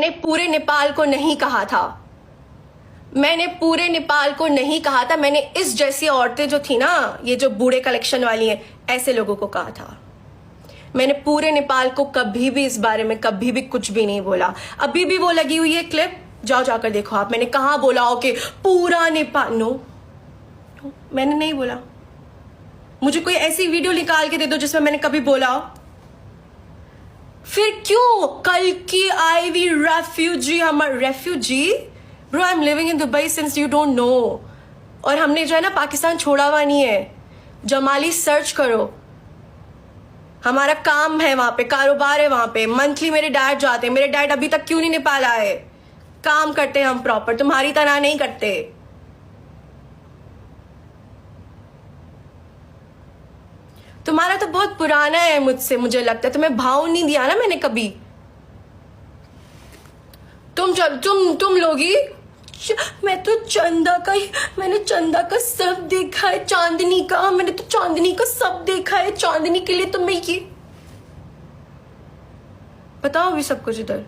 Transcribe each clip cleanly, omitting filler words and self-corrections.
मैंने पूरे नेपाल को नहीं कहा था, मैंने पूरे नेपाल को नहीं कहा था, मैंने इस जैसी औरतें जो थी ना, ये जो बूढ़े कलेक्शन वाली हैं, ऐसे लोगों को कहा था। मैंने पूरे नेपाल को कभी भी इस बारे में कभी भी कुछ भी नहीं बोला। अभी भी वो लगी हुई है क्लिप, जाओ जाकर देखो आप। मैंने कहाँ बोला हो कि पूरा नेपाल, नो, मैंने नहीं बोला। मुझे कोई ऐसी वीडियो निकाल के दे दो जिसमें मैंने कभी बोला हो। फिर क्यों कल की आई हुई रेफ्यूजी, हमारे refugee, bro I am living in Dubai since you don't know. और हमने जो है ना पाकिस्तान छोड़ा हुआ नहीं है। जमाली सर्च करो, हमारा काम है वहां पे, कारोबार है वहां पे। मंथली मेरे डैड जाते हैं, मेरे डैड अभी तक क्यों नहीं नेपाल आए? काम करते हैं हम प्रॉपर, तुम्हारी तरह नहीं करते। तुम्हारा तो बहुत पुराना है मुझसे, मुझे लगता है तुम्हें भाव नहीं दिया ना मैंने कभी। तुम लोगी, मैं तो चंदा का ही, मैंने चंदा का सब देखा है, चांदनी का, मैंने तो चांदनी का सब देखा है। चांदनी के लिए तो मैं ये बताओ भी सब कुछ इधर।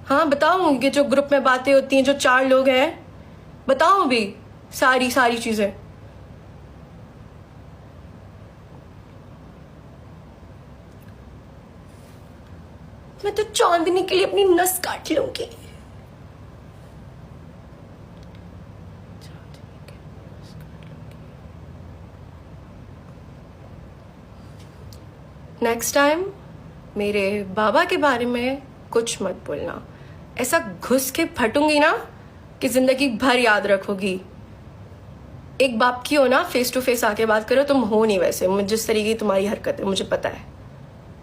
हाँ बताओ, ये जो ग्रुप में बातें होती हैं, जो 4 लोग हैं, बताओ भी सारी चीजें। मैं तो चांदनी के लिए अपनी नस काट लूंगी। नेक्स्ट टाइम मेरे बाबा के बारे में कुछ मत बोलना। ऐसा घुस के फटूंगी ना कि जिंदगी भर याद रखोगी। एक बाप की हो ना, फेस टू फेस आके बात करो। तुम हो नहीं वैसे, जिस तरीके की तुम्हारी हरकत है मुझे पता है,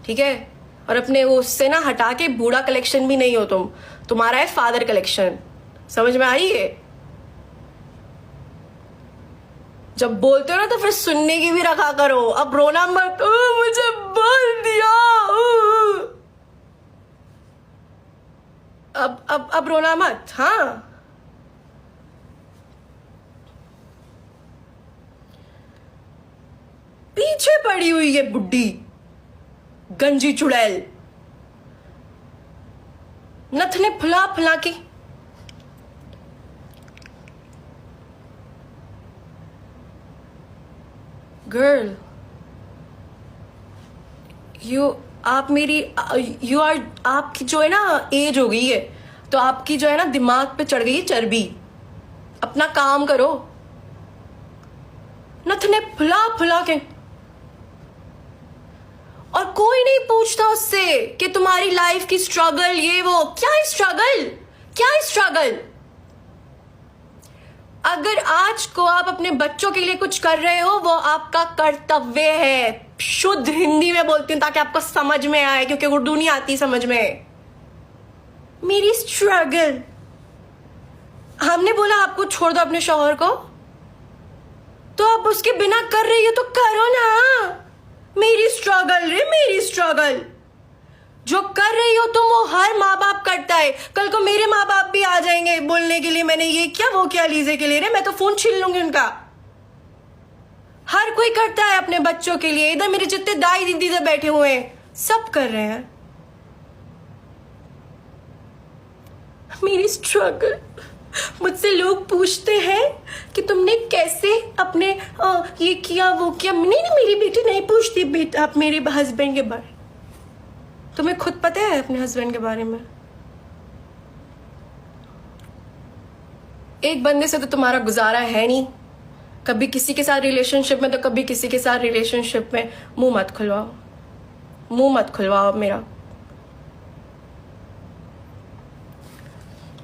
ठीक है। और अपने वो उससे ना हटा के बूढ़ा कलेक्शन भी नहीं हो तुम, तुम्हारा है फादर कलेक्शन। समझ में आ रही है? जब बोलते हो ना तो फिर सुनने की भी रखा करो। अब रोना मत, मुझे बोल दिया। अब रोना मत, हाँ। पीछे पड़ी हुई है बुड्ढी गंजी चुड़ैल, नथने फुला फुला के। गर्ल, आप मेरी, आपकी जो है ना एज हो गई है, तो आपकी जो है ना दिमाग पे चढ़ गई है चर्बी। अपना काम करो, नथने फुला फुला के। और कोई नहीं पूछता उससे कि तुम्हारी लाइफ की स्ट्रगल, ये वो। क्या स्ट्रगल, क्या स्ट्रगल? अगर आज को आप अपने बच्चों के लिए कुछ कर रहे हो, वो आपका कर्तव्य है। शुद्ध हिंदी में बोलती हूँ ताकि आपको समझ में आए, क्योंकि उर्दू नहीं आती समझ में। मेरी स्ट्रगल, हमने बोला आपको छोड़ दो अपने शौहर को, तो आप उसके बिना कर रही हो तो करो ना। मेरी स्ट्रगल रे, मेरी स्ट्रगल। जो कर रही हो तुम, वो हर माँ बाप करता है। कल को मेरे माँ बाप भी आ जाएंगे बोलने के लिए, मैंने ये क्या वो क्या लीजे के लिए रे, मैं तो फोन छीन लूंगी उनका। हर कोई करता है अपने बच्चों के लिए। इधर मेरे जितने दाई दीदी इधर बैठे हुए हैं, सब कर रहे हैं। मेरी स्ट्रगल, मुझसे लोग पूछते हैं कि तुमने कैसे अपने ये किया वो किया। नहीं, मेरी बेटी नहीं पूछती बेटा आप मेरे हस्बैंड के बारे। तुम्हें खुद पता है अपने हस्बैंड के बारे में? एक बंदे से तो तुम्हारा गुजारा है नहीं। कभी किसी के साथ रिलेशनशिप में तो कभी किसी के साथ रिलेशनशिप में। मुंह मत खुलवाओ, मुंह मत खुलवाओ मेरा।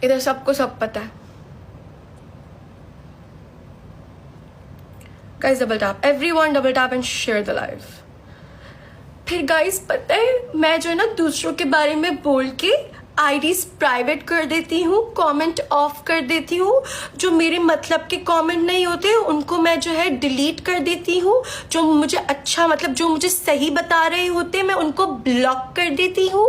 इधर सबको सब पता है। Guys double tap, everyone double tap and share the live. फिर गाइस पता है, मैं जो है ना दूसरों के बारे में बोल के आईडीज प्राइवेट कर देती हूँ, कमेंट ऑफ कर देती हूँ। जो मेरे मतलब के कमेंट नहीं होते उनको मैं जो है डिलीट कर देती हूँ। जो मुझे अच्छा मतलब जो मुझे सही बता रहे होते मैं उनको ब्लॉक कर देती हूँ।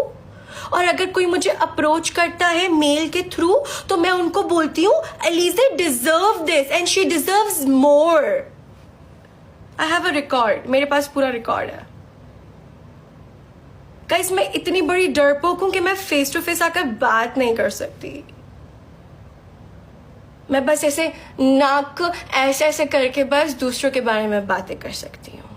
और अगर कोई मुझे अप्रोच करता है मेल के थ्रू तो मैं उनको बोलती हूँ Eliza deserve this and she deserves more. I have a record, मेरे पास पूरा रिकॉर्ड है। गाइस मैं इतनी बड़ी डरपोक हूं कि मैं फेस टू फेस आकर बात नहीं कर सकती। मैं बस ऐसे नाक ऐसे ऐसे करके बस दूसरों के बारे में बातें कर सकती हूँ।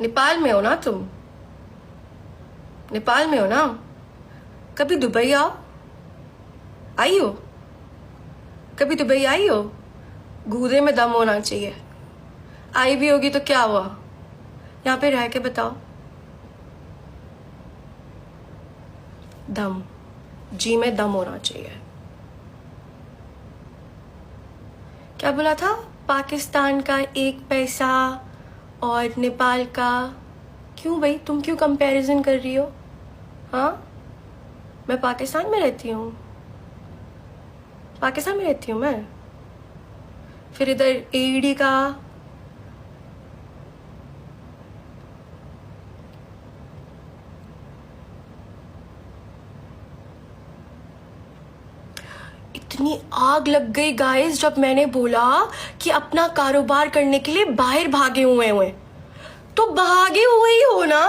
नेपाल में हो ना तुम? नेपाल में हो ना? कभी दुबई आओ, आई हो? कभी दुबई आई हो? गूदे में दम होना चाहिए। आई भी होगी तो क्या हुआ? यहाँ पे रह के बताओ। दम, जी में दम होना चाहिए। क्या बोला था? पाकिस्तान का 1 पैसा और नेपाल का। क्यों भाई, तुम क्यों कंपैरिजन कर रही हो? हाँ, मैं पाकिस्तान में रहती हूँ, पाकिस्तान में रहती हूँ मैं। फिर इधर एडी का इतनी आग लग गई गाइस जब मैंने बोला कि अपना कारोबार करने के लिए बाहर भागे हुए तो भागे हुए ही हो ना।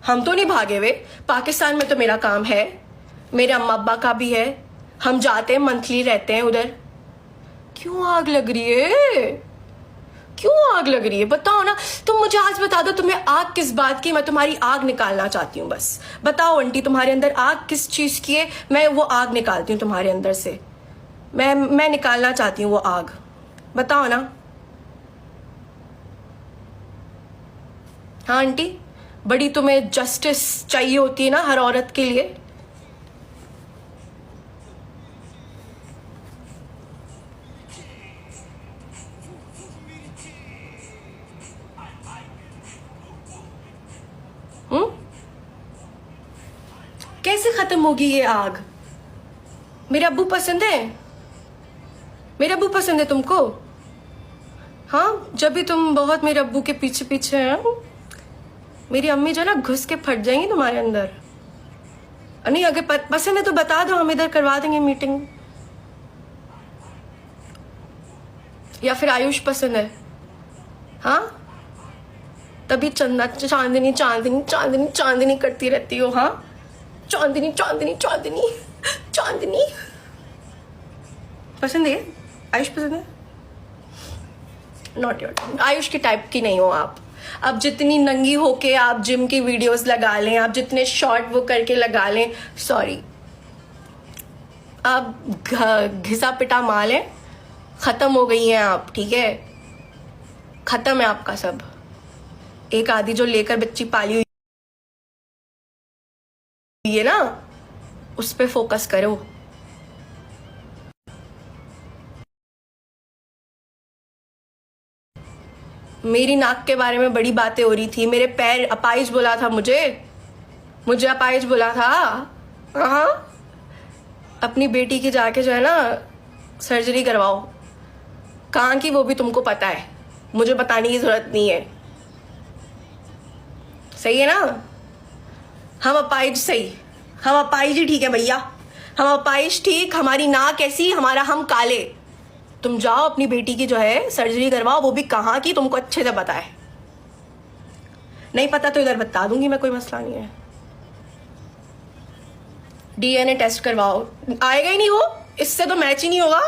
हम तो नहीं भागे हुए। पाकिस्तान में तो मेरा काम है, मेरे अम्मा अब्बा का भी है, हम जाते हैं, मंथली रहते हैं उधर। क्यों आग लग रही है? क्यों आग लग रही है? बताओ ना। तुम मुझे आज बता दो तुम्हें आग किस बात की। मैं तुम्हारी आग निकालना चाहती हूँ। बस बताओ आंटी, तुम्हारे अंदर आग किस चीज की है? मैं वो आग निकालती हूँ तुम्हारे अंदर से। मैं निकालना चाहती हूँ वो आग। बताओ ना। हाँ आंटी, बड़ी तुम्हें जस्टिस चाहिए होती है ना हर औरत के लिए। कैसे खत्म होगी ये आग? मेरे अब्बू पसंद है? मेरे अब्बू पसंद है तुमको? हाँ, जब भी तुम बहुत मेरे अब्बू के पीछे पीछे हैं, मेरी अम्मी जो ना घुस के फट जाएंगी तुम्हारे अंदर। नहीं, अगर पसंद है तो बता दो, हम इधर करवा देंगे मीटिंग। या फिर आयुष पसंद है? हाँ, तभी चंदा चांदनी चांदनी चांदनी चांदनी करती रहती हो। हाँ, चांदनी चांदनी चांदनी चांदनी पसंद है? आयुष पसंद है? Not your type. आयुष के टाइप की नहीं हो आप। अब जितनी नंगी होके आप जिम की वीडियोस लगा लें, आप जितने शॉर्ट वो करके लगा लें, सॉरी, आप घिसा पिटा माल है, खत्म हो गई हैं आप। ठीक है, खत्म है आपका सब। एक आदि जो लेकर बच्ची पाली हुई है ना, उस पे फोकस करो। मेरी नाक के बारे में बड़ी बातें हो रही थी। मेरे पैर अपाइज बोला था मुझे अपाइज बोला था। हाँ, अपनी बेटी की जाके जो है ना सर्जरी करवाओ। कहाँ की वो भी तुमको पता है, मुझे बताने की जरूरत नहीं है। सही है ना? हम अपाइज सही, हम अपाइज ही ठीक है भैया। हम अपाइज ठीक, हमारी नाक ऐसी, हमारा हम काले। तुम जाओ अपनी बेटी की जो है सर्जरी करवाओ, वो भी कहाँ की तुमको अच्छे से पता है। नहीं पता तो इधर बता दूंगी मैं, कोई मसला नहीं है। डीएनए टेस्ट करवाओ। आएगा ही नहीं वो, इससे तो मैच ही नहीं होगा।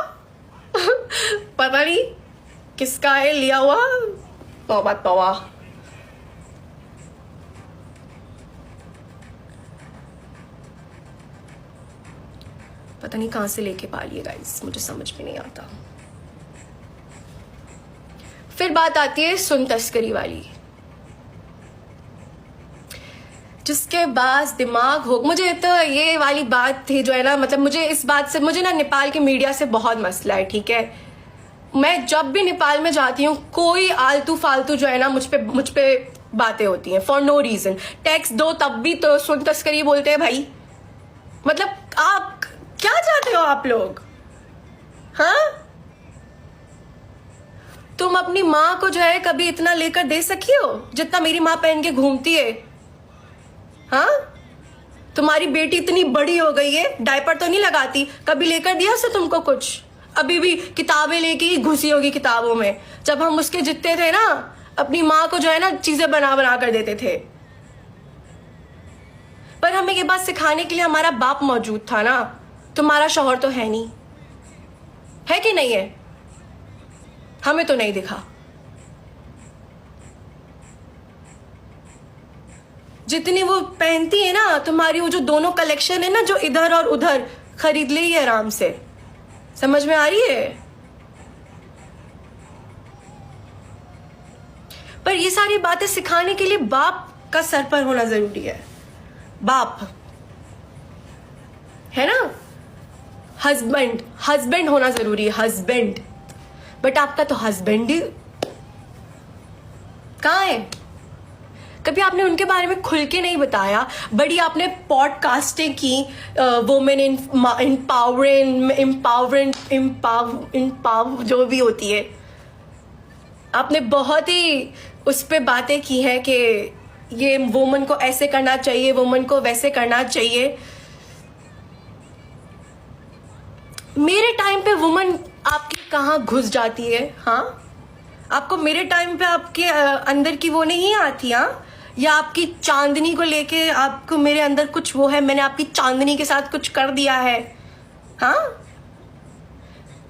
पता नहीं किसका है लिया हुआ। तौबा तौबा। पता नहीं कहां से लेके पाली है गाइस, मुझे समझ में नहीं आता। फिर बात आती है सुन तस्करी वाली, जिसके पास दिमाग हो। मुझे तो ये वाली बात थी जो है ना, मतलब मुझे इस बात से, मुझे ना नेपाल के मीडिया से बहुत मसला है। ठीक है, मैं जब भी नेपाल में जाती हूँ कोई आलतू फालतू जो है ना मुझ पे बातें होती हैं फॉर नो रीजन। टैक्स दो तब भी तो सुन तस्करी बोलते हैं भाई। मतलब आप क्या चाहते हो आप लोग? हाँ, तुम अपनी माँ को जो है कभी इतना लेकर दे सकी हो जितना मेरी माँ पहन के घूमती है? हाँ, तुम्हारी बेटी इतनी बड़ी हो गई है, डायपर तो नहीं लगाती, कभी लेकर दिया उसने तुमको कुछ? अभी भी किताबें लेके ही घुसी होगी किताबों में। जब हम उसके जितने थे ना, अपनी माँ को जो है ना चीजें बना बना कर देते थे। पर हमें ये बात सिखाने के लिए हमारा बाप मौजूद था ना। तुम्हारा शौहर तो है नहीं, है कि नहीं है? हमें तो नहीं दिखा। जितनी वो पहनती है ना, तुम्हारी वो जो दोनों कलेक्शन है ना, जो इधर और उधर, खरीद ले ही आराम से। समझ में आ रही है? पर ये सारी बातें सिखाने के लिए बाप का सर पर होना जरूरी है। बाप है ना, हस्बैंड, हस्बैंड होना जरूरी है, हस्बैंड। बट आपका तो हस्बैंड ही कहाँ है? कभी आपने उनके बारे में खुल के नहीं बताया। बड़ी आपने पॉडकास्टें की, वुमेन इम्पावर जो भी होती है, आपने बहुत ही उस पे बातें की हैं कि ये वुमन को ऐसे करना चाहिए, वुमन को वैसे करना चाहिए। मेरे टाइम पे वुमन आपकी कहाँ घुस जाती है? हाँ, आपको मेरे टाइम पे आपके अंदर की वो नहीं आती? हाँ, या आपकी चांदनी को लेके आपको मेरे अंदर कुछ वो है, मैंने आपकी चांदनी के साथ कुछ कर दिया है? हाँ,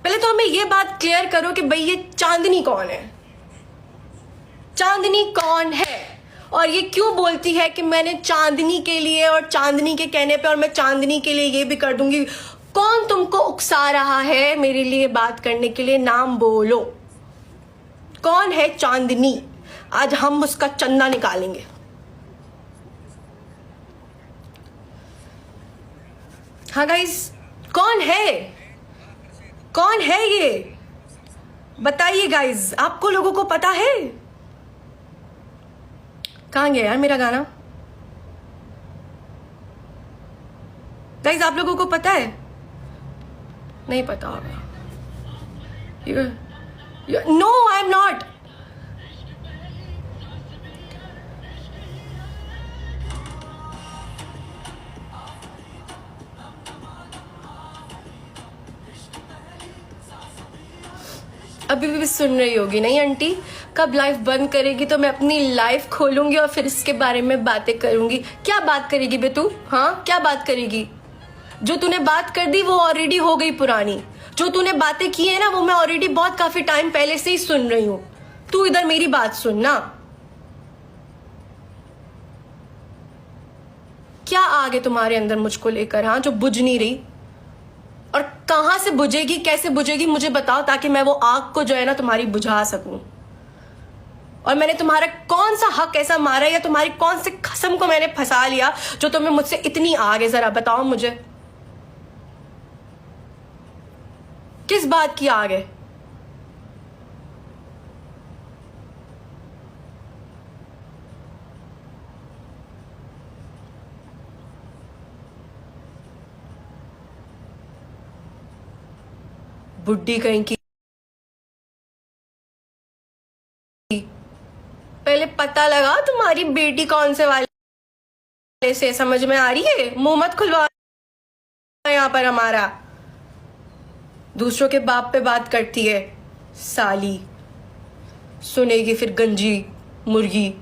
पहले तो हमें ये बात क्लियर करो कि भाई ये चांदनी कौन है? चांदनी कौन है? और ये क्यों बोलती है कि मैंने चांदनी के लिए और चांदनी के कहने पे और मैं चांदनी के लिए ये भी कर दूंगी? कौन तुमको उकसा रहा है मेरे लिए बात करने के लिए? नाम बोलो, कौन है चांदनी? आज हम उसका चंदा निकालेंगे। हाँ गाइस, कौन है? कौन है ये? बताइए गाइस, आपको लोगों को पता है? कहाँ गया यार मेरा गाना? गाइस, आप लोगों को पता है? नहीं पता होगा। No, I am not. अभी भी सुन रही होगी नहीं आंटी? कब लाइफ बंद करेगी तो मैं अपनी लाइफ खोलूंगी और फिर इसके बारे में बातें करूंगी। क्या बात करेगी बे तू? हाँ, क्या बात करेगी? जो तूने बात कर दी वो ऑलरेडी हो गई पुरानी। जो तूने बातें की है ना, वो मैं ऑलरेडी बहुत काफी टाइम पहले से ही सुन रही हूं। तू इधर मेरी बात सुन ना। क्या आग है तुम्हारे अंदर मुझको लेकर? हाँ, जो बुझ नहीं रही? और कहां से बुझेगी, कैसे बुझेगी मुझे बताओ, ताकि मैं वो आग को जो है ना तुम्हारी बुझा सकूं। और मैंने तुम्हारा कौन सा हक ऐसा मारा, या तुम्हारी कौन से कसम को मैंने फंसा लिया जो तुम्हें मुझसे इतनी आग है? जरा बताओ मुझे, किस बात की आग है? बुड्ढी कहीं की। पहले पता लगा तुम्हारी बेटी कौन से वाले से। समझ में आ रही है? मुंह मत खुलवा यहाँ पर हमारा। दूसरों के बाप पे बात करती है साली। सुनेगी फिर गंजी मुर्गी।